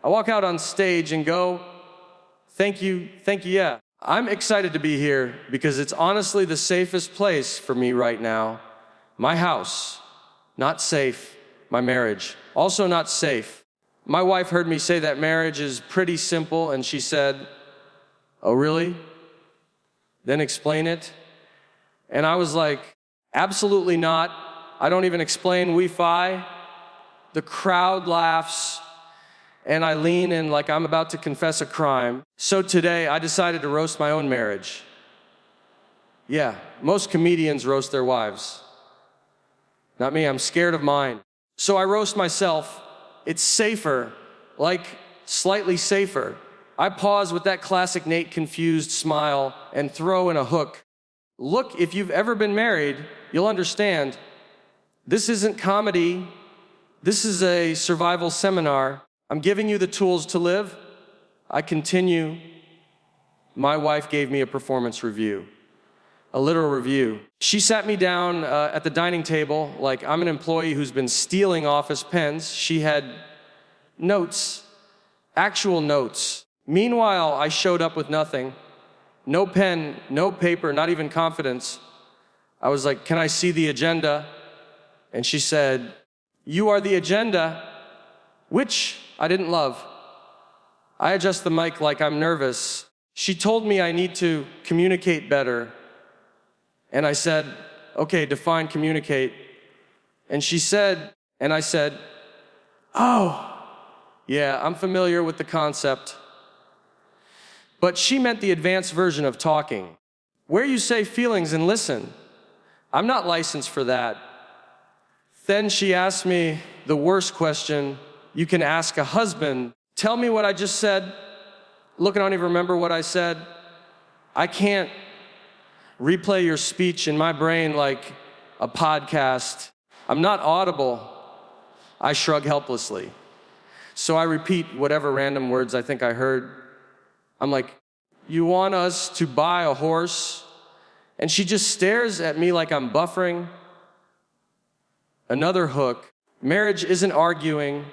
I walk out on stage and go, thank you, yeah. I'm excited to be here because it's honestly the safest place for me right now. My house, not safe. My marriage, also not safe. My wife heard me say that marriage is pretty simple, and she said, "Oh, really? Then explain it." And I was like, absolutely not. I don't even explain Wi-Fi. The crowd laughs, and I lean in like I'm about to confess a crime. So today, I decided to roast my own marriage. Yeah, most comedians roast their wives. Not me, I'm scared of mine. So I roast myself. It's safer, like slightly safer. I pause with that classic Nate confused smile and throw in a hook. Look, if you've ever been married, you'll understand. This isn't comedy. This is a survival seminar. I'm giving you the tools to live. I continue. My wife gave me a performance review, a literal review. She sat me down at the dining table like I'm an employee who's been stealing office pens. She had notes, actual notes. Meanwhile, I showed up with nothing. No pen, no paper, not even confidence. I was like, "Can I see the agenda?" And she said, "You are the agenda," which I didn't love. I adjust the mic like I'm nervous. She told me I need to communicate better. And I said, "Okay, define communicate." And she said, and I said, "Oh, yeah, I'm familiar with the concept." But she meant the advanced version of talking, where you say feelings and listen. I'm not licensed for that. Then she asked me the worst question you can ask a husband. Tell me what I just said. Look, I don't even remember what I said. I can't replay your speech in my brain like a podcast. I'm not audible. I shrug helplessly. So I repeat whatever random words I think I heard. I'm like, "You want us to buy a horse?" And she just stares at me like I'm buffering. Another hook. Marriage isn't arguing.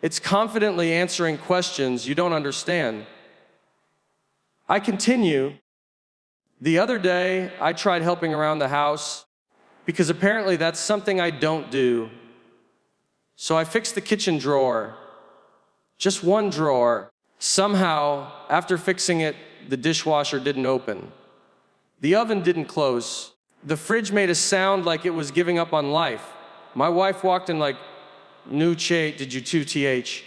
It's confidently answering questions you don't understand. I continue. The other day, I tried helping around the house because apparently that's something I don't do. So I fixed the kitchen drawer, just one drawer. Somehow, after fixing it, the dishwasher didn't open. The oven didn't close. The fridge made a sound like it was giving up on life. My wife walked in like, "Nu che, did you 2th?"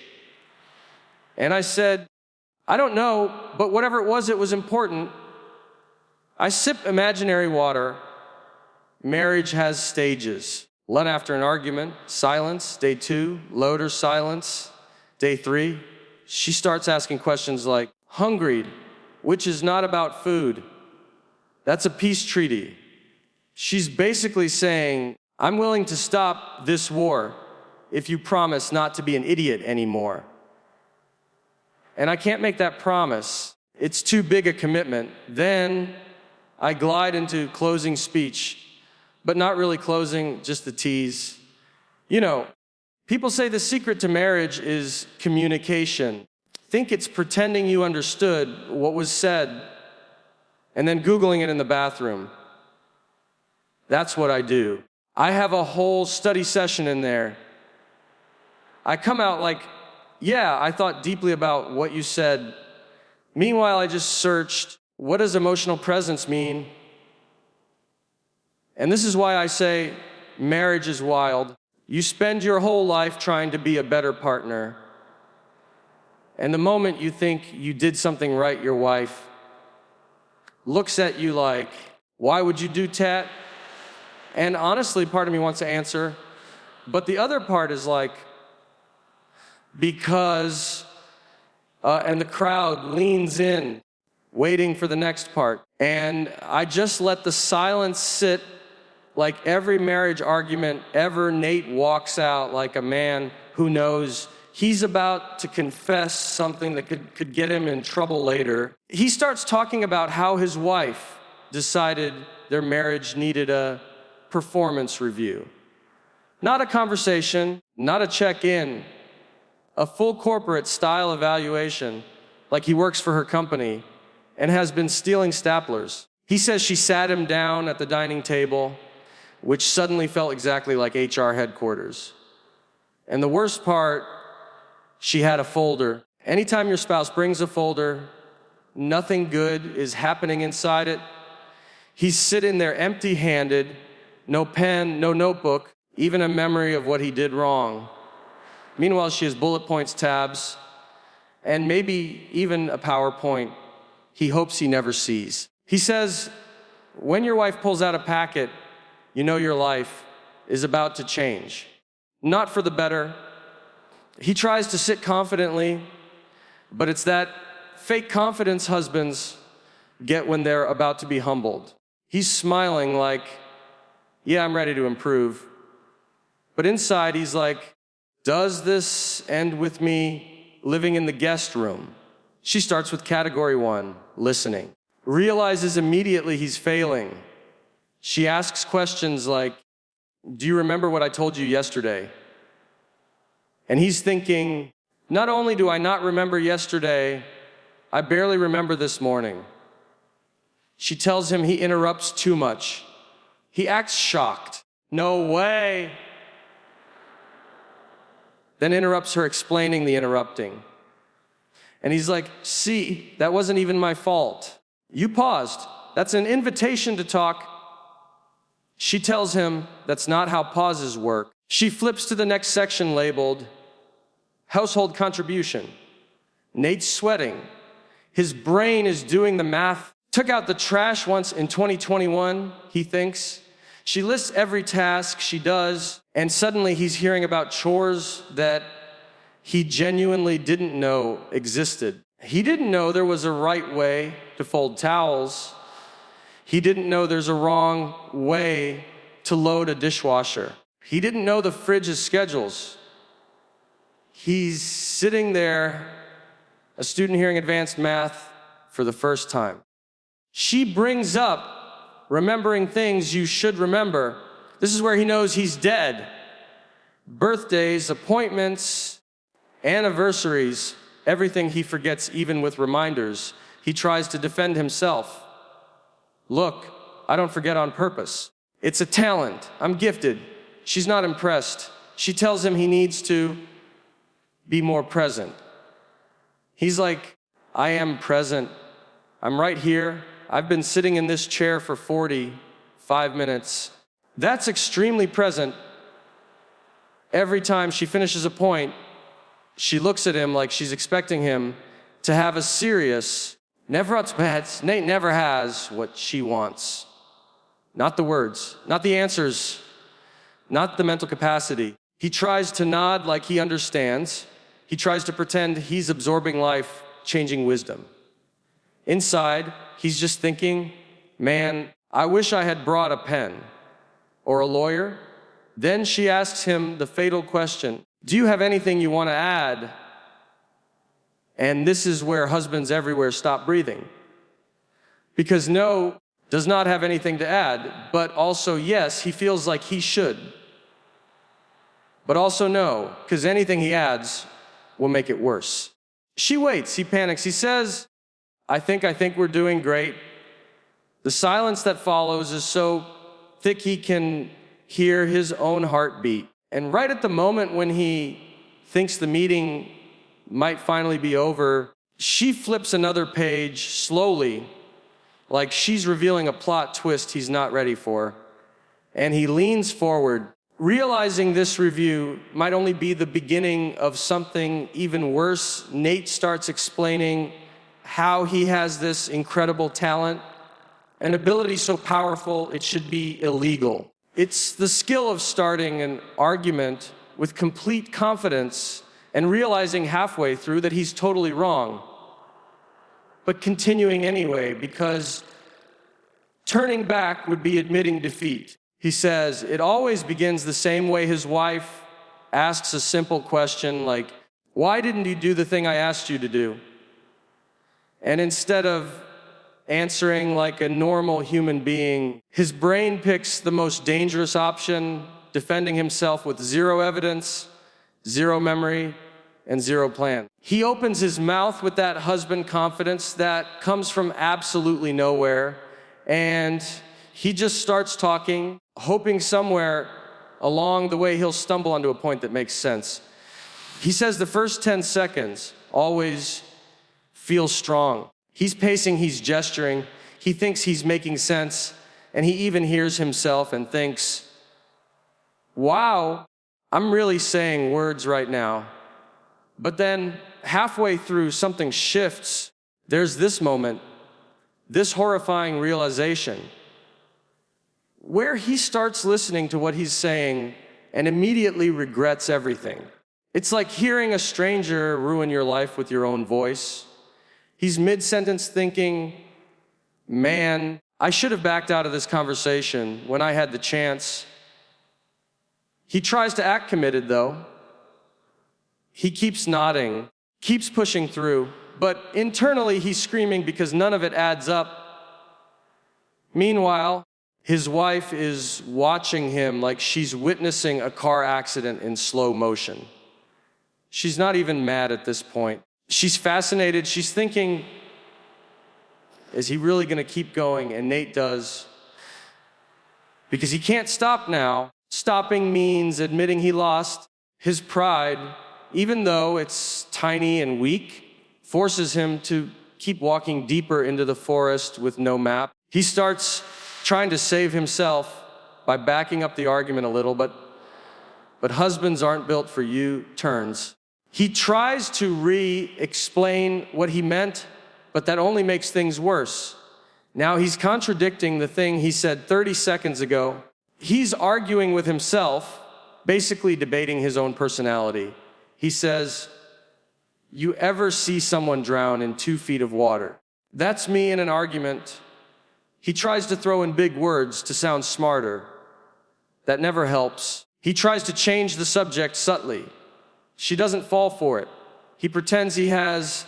And I said, "I don't know, but whatever it was important." I sip imaginary water. Marriage has stages. Let after an argument, silence. Day 2, load or silence. Day 3, she starts asking questions like, "Hungry," which is not about food. That's a peace treaty. She's basically saying, "I'm willing to stop this war if you promise not to be an idiot anymore." And I can't make that promise. It's too big a commitment. Then I glide into closing speech, but not really closing, just the tease. You know, people say the secret to marriage is communication. Think it's pretending you understood what was said and then Googling it in the bathroom. That's what I do. I have a whole study session in there. I come out like, "Yeah, I thought deeply about what you said." Meanwhile, I just searched, what does emotional presence mean? And this is why I say marriage is wild. You spend your whole life trying to be a better partner. And the moment you think you did something right, your wife looks at you like, "Why would you do that?" And honestly, part of me wants to answer, but the other part is like, "Because," and the crowd leans in, waiting for the next part. And I just let the silence sit. Like every marriage argument ever, Nate walks out like a man who knows he's about to confess something that could get him in trouble later. He starts talking about how his wife decided their marriage needed a performance review. Not a conversation, not a check-in, a full corporate style evaluation, like he works for her company, and has been stealing staplers. He says she sat him down at the dining table, which suddenly felt exactly like HR headquarters. And the worst part, she had a folder. Anytime your spouse brings a folder, nothing good is happening inside it. He's sitting there empty-handed, no pen, no notebook, even a memory of what he did wrong. Meanwhile, she has bullet points, tabs, and maybe even a PowerPoint he hopes he never sees. He says, when your wife pulls out a packet, you know your life is about to change. Not for the better. He tries to sit confidently, but it's that fake confidence husbands get when they're about to be humbled. He's smiling like, yeah, I'm ready to improve. But inside, he's like, does this end with me living in the guest room? She starts with category 1, listening. Realizes immediately he's failing. She asks questions like, do you remember what I told you yesterday? And he's thinking, not only do I not remember yesterday, I barely remember this morning. She tells him he interrupts too much. He acts shocked. No way. Then interrupts her explaining the interrupting. And he's like, see, that wasn't even my fault. You paused. That's an invitation to talk. She tells him that's not how pauses work. She flips to the next section labeled household contribution. Nate's sweating. His brain is doing the math. Took out the trash once in 2021, he thinks. She lists every task she does, and suddenly he's hearing about chores that he genuinely didn't know existed. He didn't know there was a right way to fold towels. He didn't know there's a wrong way to load a dishwasher. He didn't know the fridge's schedules. He's sitting there, a student hearing advanced math for the first time. She brings up remembering things you should remember. This is where he knows he's dead. Birthdays, appointments, anniversaries, everything he forgets even with reminders. He tries to defend himself. Look, I don't forget on purpose. It's a talent. I'm gifted. She's not impressed. She tells him he needs to be more present. He's like, I am present. I'm right here. I've been sitting in this chair for 45 minutes. That's extremely present. Every time she finishes a point, she looks at him like she's expecting him to have a serious, never upsets. Nate never has what she wants. Not the words, not the answers, not the mental capacity. He tries to nod like he understands. He tries to pretend he's absorbing life, changing wisdom. Inside, he's just thinking, man, I wish I had brought a pen or a lawyer. Then she asks him the fatal question, do you have anything you want to add? And this is where husbands everywhere stop breathing. Because no does not have anything to add, but also yes, he feels like he should. But also no, because anything he adds will make it worse. She waits, he panics, he says, I think we're doing great. The silence that follows is so thick he can hear his own heartbeat. And right at the moment when he thinks the meeting might finally be over, she flips another page slowly, like she's revealing a plot twist he's not ready for. And he leans forward, realizing this review might only be the beginning of something even worse. Nate starts explaining how he has this incredible talent, an ability so powerful it should be illegal. It's the skill of starting an argument with complete confidence and realizing halfway through that he's totally wrong, but continuing anyway, because turning back would be admitting defeat. He says, it always begins the same way his wife asks a simple question like, why didn't you do the thing I asked you to do? And instead of answering like a normal human being, his brain picks the most dangerous option, defending himself with zero evidence, zero memory, and zero plan. He opens his mouth with that husband confidence that comes from absolutely nowhere, and he just starts talking, hoping somewhere along the way he'll stumble onto a point that makes sense. He says the first 10 seconds always feel strong. He's pacing, he's gesturing, he thinks he's making sense, and he even hears himself and thinks, wow, I'm really saying words right now. But then halfway through, something shifts. There's this moment, this horrifying realization, where he starts listening to what he's saying and immediately regrets everything. It's like hearing a stranger ruin your life with your own voice. He's mid-sentence thinking, man, I should have backed out of this conversation when I had the chance. He tries to act committed, though. He keeps nodding, keeps pushing through, but internally he's screaming because none of it adds up. Meanwhile, his wife is watching him like she's witnessing a car accident in slow motion. She's not even mad at this point. She's fascinated. She's thinking, is he really going to keep going? And Nate does. Because he can't stop now. Stopping means admitting he lost. His pride, even though it's tiny and weak, forces him to keep walking deeper into the forest with no map. He starts trying to save himself by backing up the argument a little, but husbands aren't built for U-turns. He tries to re-explain what he meant, but that only makes things worse. Now he's contradicting the thing he said 30 seconds ago. He's arguing with himself, basically debating his own personality. He says, you ever see someone drown in 2 feet of water? That's me in an argument. He tries to throw in big words to sound smarter. That never helps. He tries to change the subject subtly. She doesn't fall for it. He pretends he has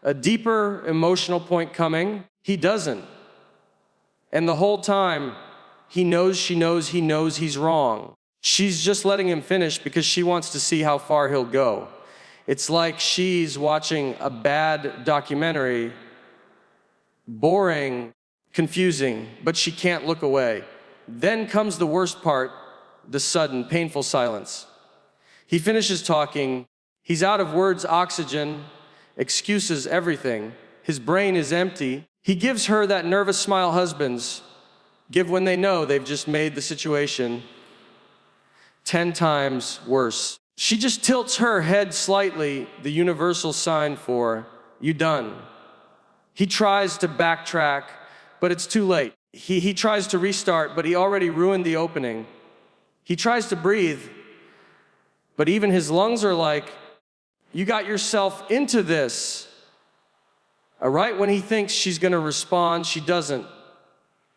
a deeper emotional point coming. He doesn't. And the whole time, he knows he's wrong. She's just letting him finish because she wants to see how far he'll go. It's like she's watching a bad documentary, boring, confusing, but she can't look away. Then comes the worst part, the sudden, painful silence. He finishes talking. He's out of words, oxygen, excuses, everything. His brain is empty. He gives her that nervous smile husbands give when they know they've just made the situation 10 times worse. She just tilts her head slightly, the universal sign for, you done. He tries to backtrack, but it's too late. He tries to restart, but he already ruined the opening. He tries to breathe, but even his lungs are like, you got yourself into this. All right, when he thinks she's gonna respond, she doesn't.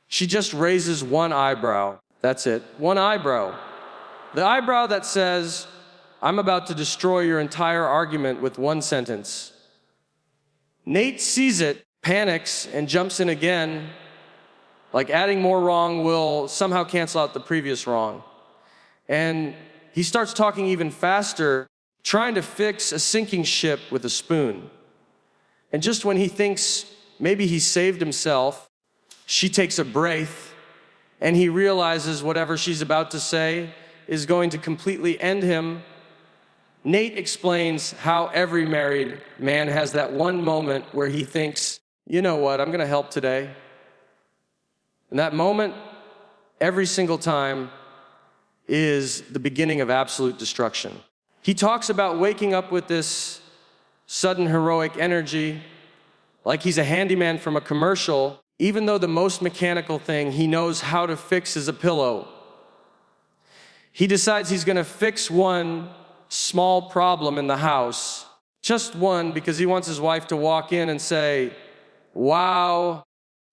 She just raises one eyebrow. That's it, one eyebrow. The eyebrow that says, I'm about to destroy your entire argument with one sentence. Nate sees it, panics, and jumps in again, like adding more wrong will somehow cancel out the previous wrong. And he starts talking even faster, trying to fix a sinking ship with a spoon. And just when he thinks maybe he saved himself, she takes a breath, and he realizes whatever she's about to say is going to completely end him. Nate explains how every married man has that one moment where he thinks, you know what, I'm gonna help today. And that moment, every single time, is the beginning of absolute destruction. He talks about waking up with this sudden heroic energy, like he's a handyman from a commercial, even though the most mechanical thing he knows how to fix is a pillow. He decides he's gonna fix one small problem in the house, just one, because he wants his wife to walk in and say, wow,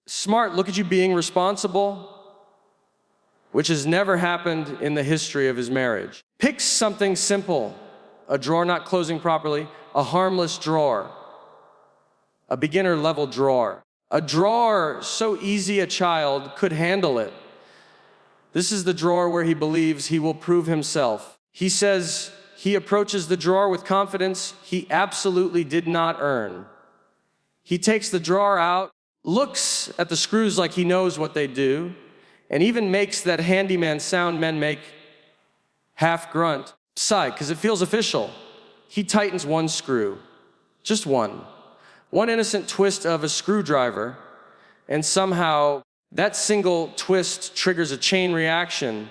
smart, look at you being responsible, which has never happened in the history of his marriage. Pick something simple, a drawer not closing properly, a harmless drawer, a beginner level drawer, a drawer so easy a child could handle it. This is the drawer where he believes he will prove himself. He says He approaches the drawer with confidence he absolutely did not earn. He takes the drawer out, looks at the screws like he knows what they do, and even makes that handyman sound men make, half grunt, sigh, because it feels official. He tightens one screw, just one innocent twist of a screwdriver, and somehow that single twist triggers a chain reaction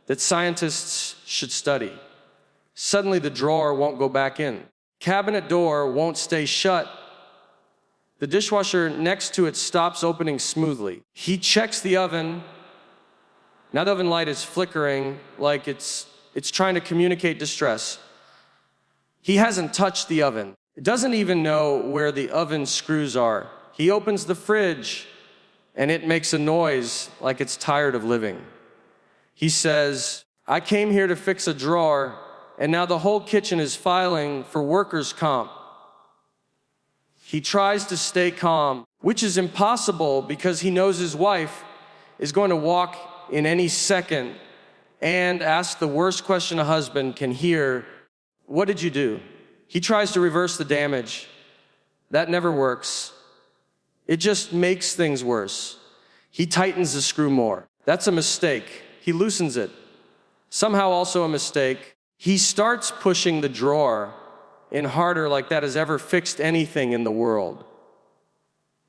that scientists should study. Suddenly the drawer won't go back in. Cabinet door won't stay shut. The dishwasher next to it stops opening smoothly. He checks the oven. Now the oven light is flickering like it's trying to communicate distress. He hasn't touched the oven. It doesn't even know where the oven screws are. He opens the fridge and it makes a noise like it's tired of living. He says, I came here to fix a drawer and now the whole kitchen is filing for workers' comp. He tries to stay calm, which is impossible because he knows his wife is going to walk in any second and ask the worst question a husband can hear, what did you do? He tries to reverse the damage. That never works. It just makes things worse. He tightens the screw more. That's a mistake. He loosens it. Somehow also a mistake. He starts pushing the drawer in harder like that has ever fixed anything in the world.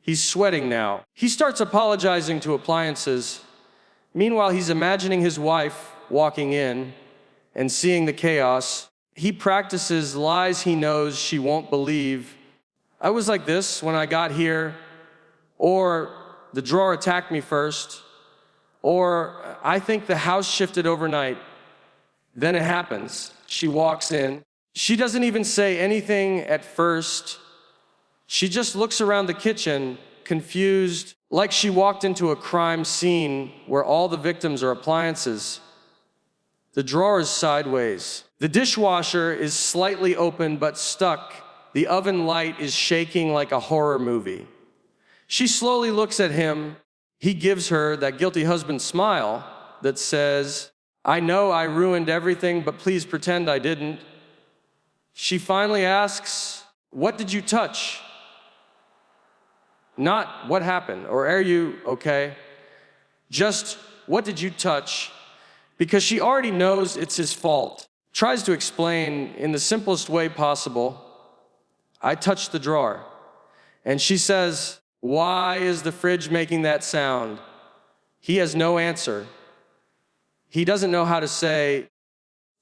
He's sweating now. He starts apologizing to appliances. Meanwhile, he's imagining his wife walking in and seeing the chaos. He practices lies he knows she won't believe. I was like this when I got here, or the drawer attacked me first, or I think the house shifted overnight. Then it happens. She walks in. She doesn't even say anything at first. She just looks around the kitchen, confused, like she walked into a crime scene where all the victims are appliances. The drawer is sideways. The dishwasher is slightly open but stuck. The oven light is shaking like a horror movie. She slowly looks at him. He gives her that guilty husband smile that says, I know I ruined everything, but please pretend I didn't. She finally asks, what did you touch? Not what happened, or are you okay? Just what did you touch? Because she already knows it's his fault. Tries to explain in the simplest way possible, I touched the drawer. And she says, why is the fridge making that sound? He has no answer. He doesn't know how to say,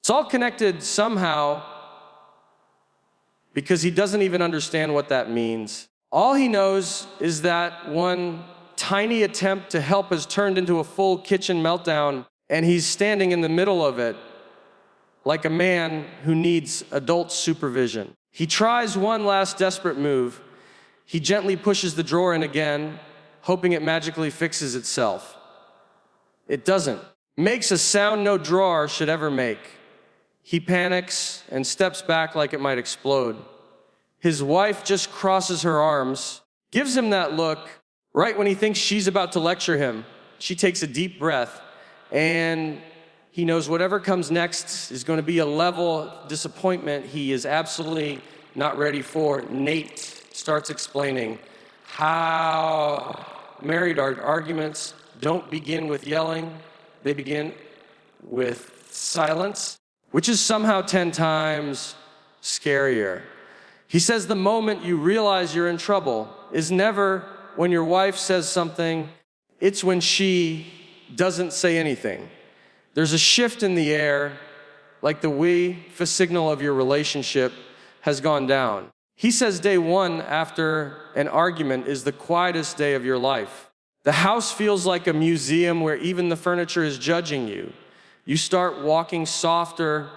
it's all connected somehow, because he doesn't even understand what that means. All he knows is that one tiny attempt to help has turned into a full kitchen meltdown, and he's standing in the middle of it like a man who needs adult supervision. He tries one last desperate move. He gently pushes the drawer in again, hoping it magically fixes itself. It doesn't. Makes a sound no drawer should ever make. He panics and steps back like it might explode. His wife just crosses her arms, gives him that look. Right when he thinks she's about to lecture him, she takes a deep breath, and he knows whatever comes next is going to be a level of disappointment he is absolutely not ready for. Nate starts explaining how married arguments don't begin with yelling, they begin with silence, which is somehow 10 times scarier. He says the moment you realize you're in trouble is never when your wife says something, it's when she doesn't say anything. There's a shift in the air, like the Wi-Fi signal of your relationship has gone down. He says day one after an argument is the quietest day of your life. The house feels like a museum where even the furniture is judging you. You start walking softer,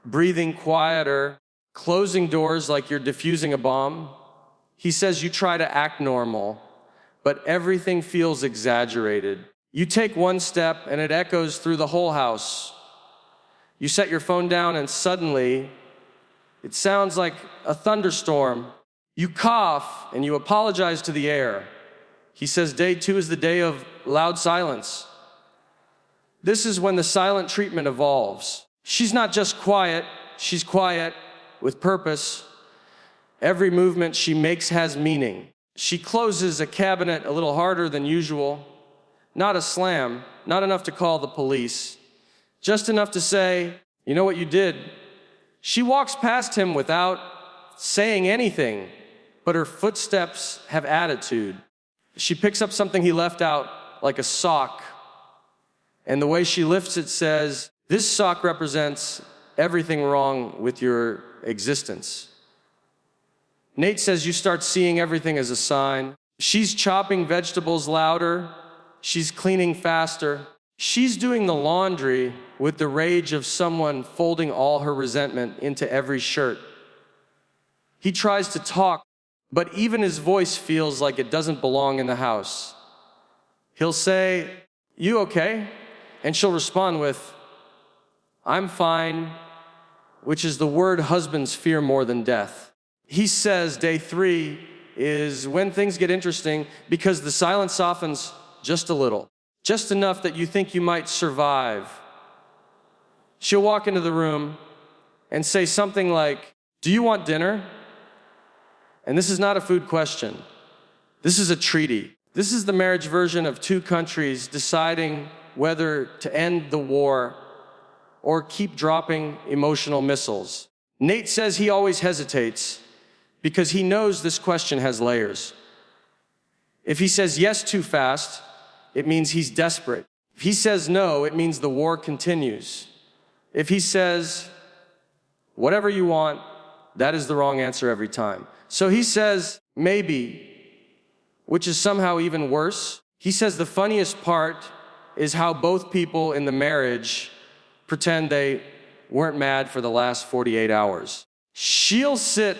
breathing quieter, closing doors like you're diffusing a bomb. He says you try to act normal, but everything feels exaggerated. You take one step and it echoes through the whole house. You set your phone down and suddenly it sounds like a thunderstorm. You cough and you apologize to the air. He says day two is the day of loud silence. This is when the silent treatment evolves. She's not just quiet, She's quiet, with purpose. Every movement she makes has meaning. She closes a cabinet a little harder than usual. Not a slam, not enough to call the police. Just enough to say, "You know what you did?" She walks past him without saying anything, but her footsteps have attitude. She picks up something he left out, like a sock, and the way she lifts it says, "This sock represents everything wrong with your existence." Nate says you start seeing everything as a sign. She's chopping vegetables louder. She's cleaning faster. She's doing the laundry with the rage of someone folding all her resentment into every shirt. He tries to talk, but even his voice feels like it doesn't belong in the house. He'll say, "You okay?" And she'll respond with, "I'm fine," which is the word husbands fear more than death. He says day 3 is when things get interesting because the silence softens just a little, just enough that you think you might survive. She'll walk into the room and say something like, "Do you want dinner?" And this is not a food question. This is a treaty. This is the marriage version of two countries deciding whether to end the war or keep dropping emotional missiles. Nate says he always hesitates because he knows this question has layers. If he says yes too fast, it means he's desperate. If he says no, it means the war continues. If he says, "Whatever you want," that is the wrong answer every time. So he says, "Maybe," which is somehow even worse. He says the funniest part is how both people in the marriage pretend they weren't mad for the last 48 hours. She'll sit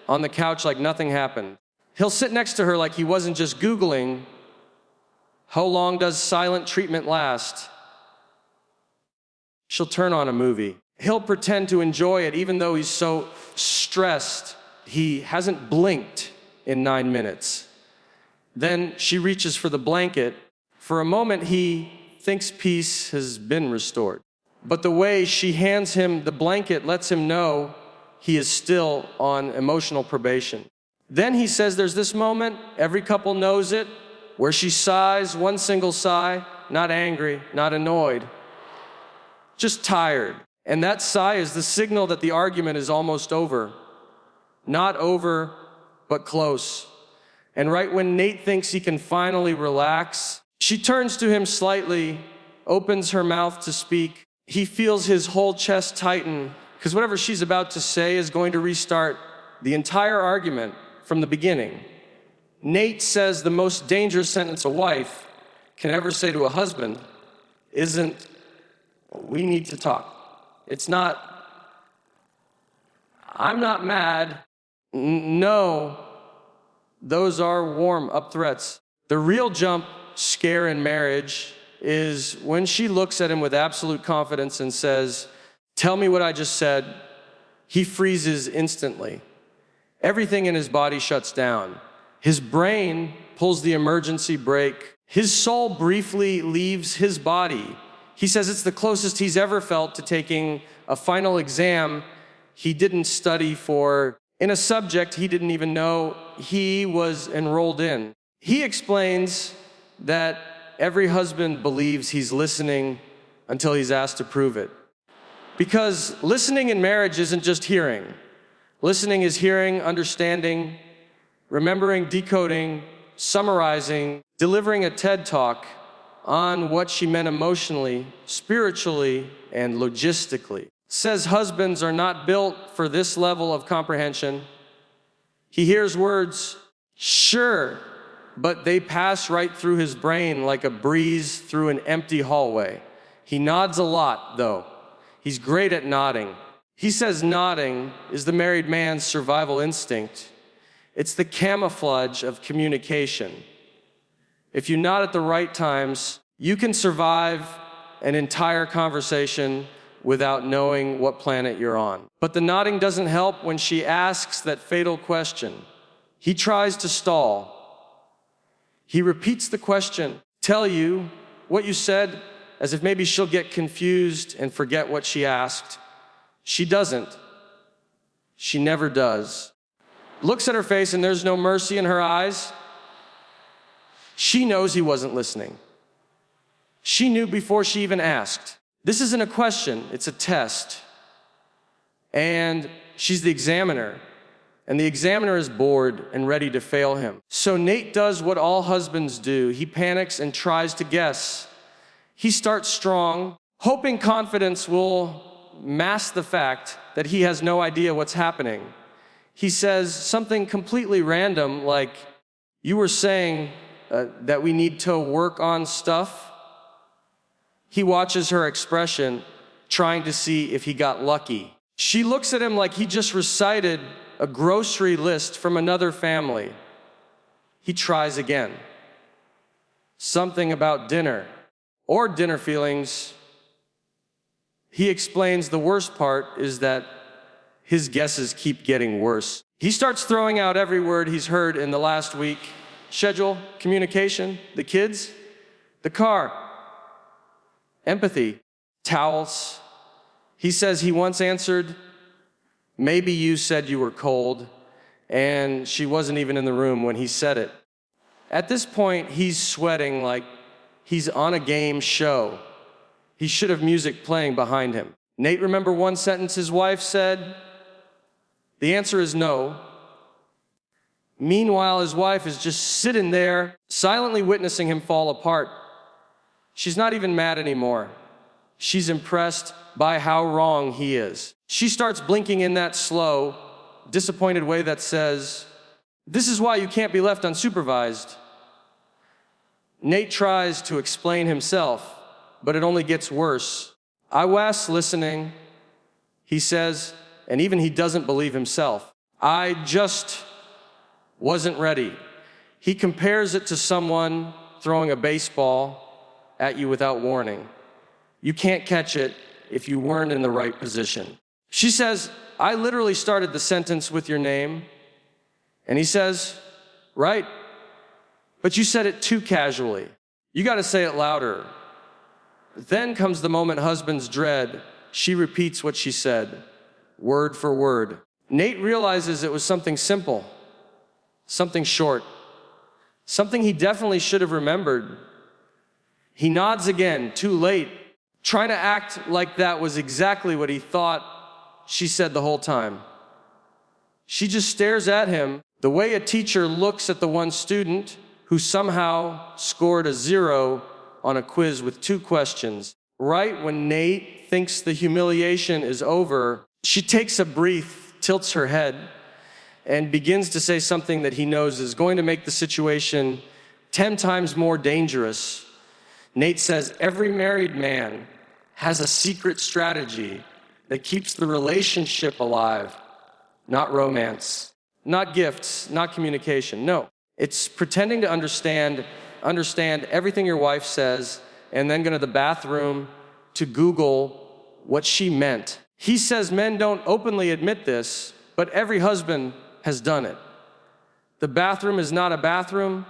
on the couch like nothing happened. He'll sit next to her like he wasn't just Googling, "How long does silent treatment last?" She'll turn on a movie. He'll pretend to enjoy it even though he's so stressed he hasn't blinked in 9 minutes. Then she reaches for the blanket. For a moment, he thinks peace has been restored. But the way she hands him the blanket lets him know he is still on emotional probation. Then he says there's this moment, every couple knows it, where she sighs one single sigh, not angry, not annoyed, just tired. And that sigh is the signal that the argument is almost over. Not over, but close. And right when Nate thinks he can finally relax, she turns to him slightly, opens her mouth to speak. He feels his whole chest tighten, because whatever she's about to say is going to restart the entire argument from the beginning. Nate says the most dangerous sentence a wife can ever say to a husband isn't, "We need to talk." It's not, "I'm not mad." No, those are warm-up threats. The real jump scare in marriage is when she looks at him with absolute confidence and says, "Tell me what I just said." He freezes instantly. Everything in his body shuts down. His brain pulls the emergency brake. His soul briefly leaves his body. He says it's the closest he's ever felt to taking a final exam he didn't study for, in a subject he didn't even know he was enrolled in. He explains that every husband believes he's listening until he's asked to prove it. Because listening in marriage isn't just hearing. Listening is hearing, understanding, remembering, decoding, summarizing, delivering a TED Talk on what she meant emotionally, spiritually, and logistically. Says husbands are not built for this level of comprehension. He hears words, sure, but they pass right through his brain like a breeze through an empty hallway. He nods a lot, though. He's great at nodding. He says nodding is the married man's survival instinct. It's the camouflage of communication. If you nod at the right times, you can survive an entire conversation without knowing what planet you're on. But the nodding doesn't help when she asks that fatal question. He tries to stall. He repeats the question, tell you what you said, as if maybe she'll get confused and forget what she asked. She doesn't. She never does. Looks at her face and there's no mercy in her eyes. She knows he wasn't listening. She knew before she even asked. This isn't a question, it's a test. And she's the examiner. And the examiner is bored and ready to fail him. So Nate does what all husbands do. He panics and tries to guess. He starts strong, hoping confidence will mask the fact that he has no idea what's happening. He says something completely random like, "You were saying that we need to work on stuff?" He watches her expression, trying to see if he got lucky. She looks at him like he just recited a grocery list from another family. He tries again. Something about dinner, or dinner feelings. He explains the worst part is that his guesses keep getting worse. He starts throwing out every word he's heard in the last week. Schedule, communication, the kids, the car, empathy, towels. He says he once answered, "Maybe you said you were cold," and she wasn't even in the room when he said it. At this point, he's sweating like he's on a game show. He should have music playing behind him. Nate, remember one sentence his wife said? The answer is no. Meanwhile, his wife is just sitting there, silently witnessing him fall apart. She's not even mad anymore. She's impressed by how wrong he is. She starts blinking in that slow, disappointed way that says, "This is why you can't be left unsupervised." Nate tries to explain himself, but it only gets worse. "I was listening," he says, and even he doesn't believe himself. "I just wasn't ready." He compares it to someone throwing a baseball at you without warning. You can't catch it if you weren't in the right position. She says, "I literally started the sentence with your name." And he says, "Right, but you said it too casually. You got to say it louder." Then comes the moment husbands dread. She repeats what she said, word for word. Nate realizes it was something simple, something short, something he definitely should have remembered. He nods again, too late, trying to act like that was exactly what he thought she said the whole time. She just stares at him the way a teacher looks at the one student who somehow scored a 0 on a quiz with 2 questions. Right when Nate thinks the humiliation is over, she takes a breath, tilts her head, and begins to say something that he knows is going to make the situation 10 times more dangerous. Nate says, "Every married man has a secret strategy that keeps the relationship alive, not romance, not gifts, not communication. No, it's pretending to understand everything your wife says and then go to the bathroom to Google what she meant." He says men don't openly admit this, but every husband has done it. The bathroom is not a bathroom.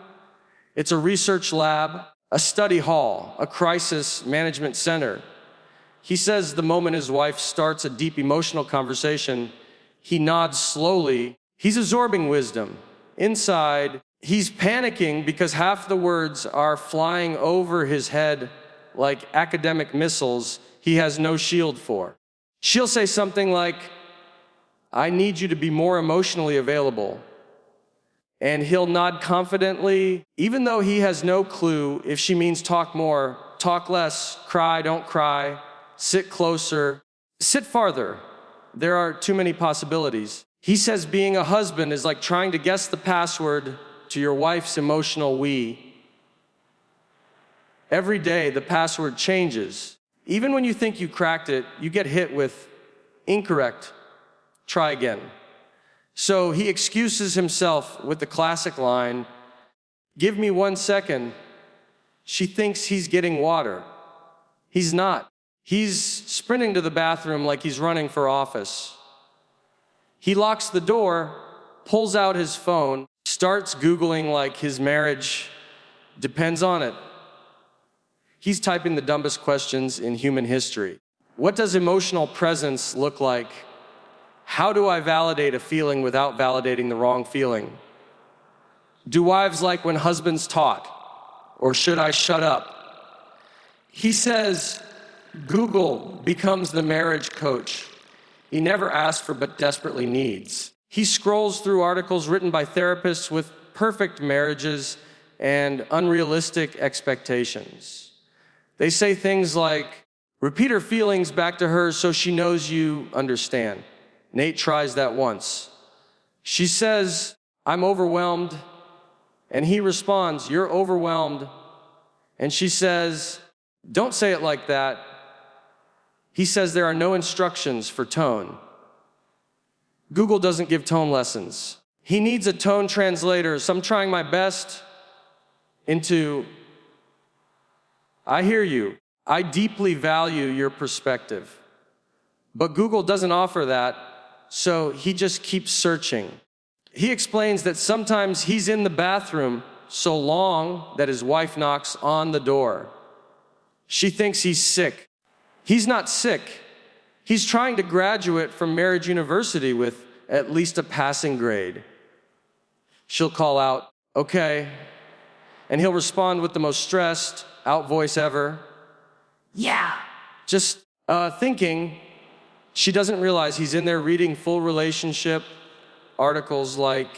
It's a research lab, a study hall, a crisis management center. He says the moment his wife starts a deep emotional conversation, he nods slowly. He's absorbing wisdom. Inside, he's panicking because half the words are flying over his head like academic missiles he has no shield for. She'll say something like, "I need you to be more emotionally available." And he'll nod confidently, even though he has no clue if she means talk more, talk less, cry, don't cry, sit closer, sit farther. There are too many possibilities. He says being a husband is like trying to guess the password to your wife's emotional we. Every day, the password changes. Even when you think you cracked it, you get hit with incorrect. Try again. So he excuses himself with the classic line, "Give me 1 second." She thinks he's getting water. He's not. He's sprinting to the bathroom like he's running for office. He locks the door, pulls out his phone, starts Googling like his marriage depends on it. He's typing the dumbest questions in human history. What does emotional presence look like? How do I validate a feeling without validating the wrong feeling? Do wives like when husbands talk? Or should I shut up? He says Google becomes the marriage coach he never asked for but desperately needs. He scrolls through articles written by therapists with perfect marriages and unrealistic expectations. They say things like, repeat her feelings back to her so she knows you understand. Nate tries that once. She says, I'm overwhelmed. And he responds, you're overwhelmed. And she says, don't say it like that. He says there are no instructions for tone. Google doesn't give tone lessons. He needs a tone translator, so I'm trying my best into, I hear you. I deeply value your perspective. But Google doesn't offer that, so he just keeps searching. He explains that sometimes he's in the bathroom so long that his wife knocks on the door. She thinks he's sick. He's not sick. He's trying to graduate from marriage university with at least a passing grade. She'll call out, okay, and he'll respond with the most stressed out voice ever. Yeah. Just thinking she doesn't realize he's in there reading full relationship articles like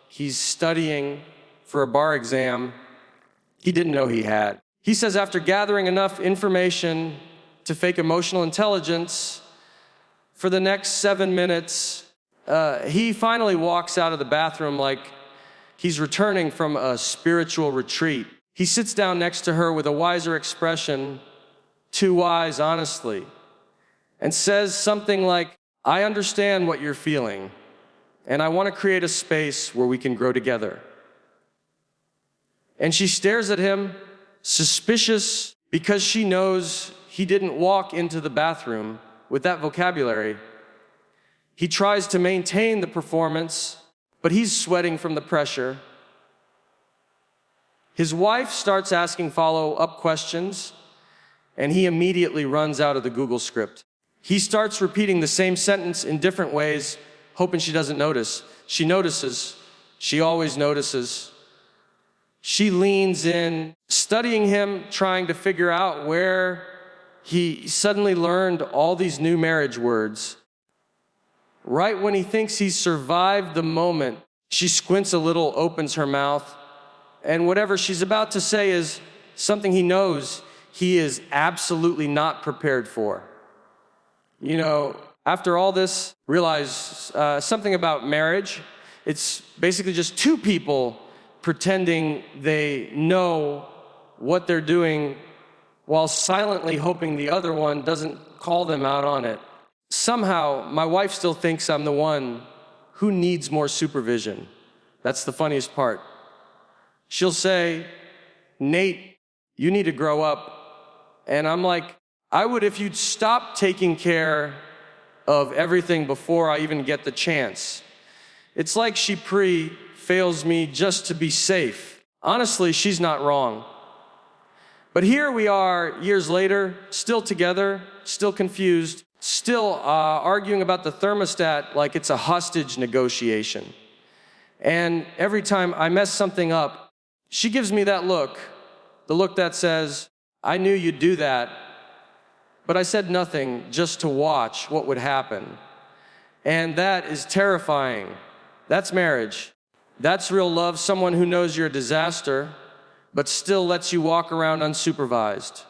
he's studying for a bar exam he didn't know he had. He says after gathering enough information to fake emotional intelligence for the next 7 minutes, he finally walks out of the bathroom like he's returning from a spiritual retreat. He sits down next to her with a wiser expression, too wise, honestly, and says something like, I understand what you're feeling, and I want to create a space where we can grow together. And she stares at him, suspicious, because she knows he didn't walk into the bathroom with that vocabulary. He tries to maintain the performance, but he's sweating from the pressure. His wife starts asking follow-up questions, and he immediately runs out of the Google script. He starts repeating the same sentence in different ways, hoping she doesn't notice. She notices. She always notices. She leans in, studying him, trying to figure out where he suddenly learned all these new marriage words. Right when he thinks he's survived the moment, she squints a little, opens her mouth, and whatever she's about to say is something he knows he is absolutely not prepared for. You know, after all this, realize something about marriage. It's basically just two people pretending they know what they're doing while silently hoping the other one doesn't call them out on it. Somehow, my wife still thinks I'm the one who needs more supervision. That's the funniest part. She'll say, Nate, you need to grow up. And I'm like, I would if you'd stop taking care of everything before I even get the chance. It's like she fails me just to be safe. Honestly, she's not wrong. But here we are, years later, still together, still confused, still arguing about the thermostat like it's a hostage negotiation. And every time I mess something up, she gives me that look, the look that says, I knew you'd do that, but I said nothing just to watch what would happen. And that is terrifying. That's marriage. That's real love, someone who knows you're a disaster, but still lets you walk around unsupervised.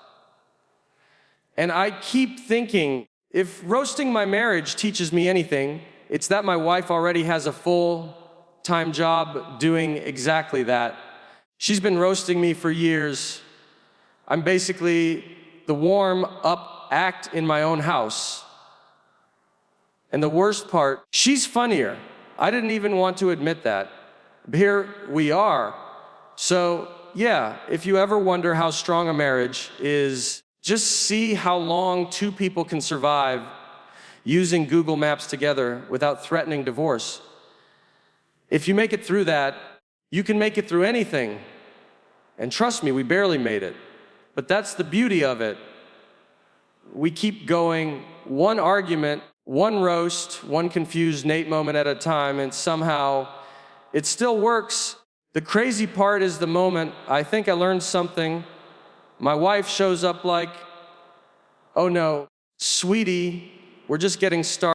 And I keep thinking, if roasting my marriage teaches me anything, it's that my wife already has a full-time job doing exactly that. She's been roasting me for years. I'm basically the warm-up act in my own house. And the worst part, she's funnier. I didn't even want to admit that. Here we are. So, yeah, if you ever wonder how strong a marriage is, just see how long two people can survive using Google Maps together without threatening divorce. If you make it through that, you can make it through anything. And trust me, we barely made it. But that's the beauty of it. we keep going one argument, one roast, one confused Nate moment at a time, and somehow it still works. The crazy part is the moment I think I learned something, my wife shows up like, "Oh no, sweetie, we're just getting started."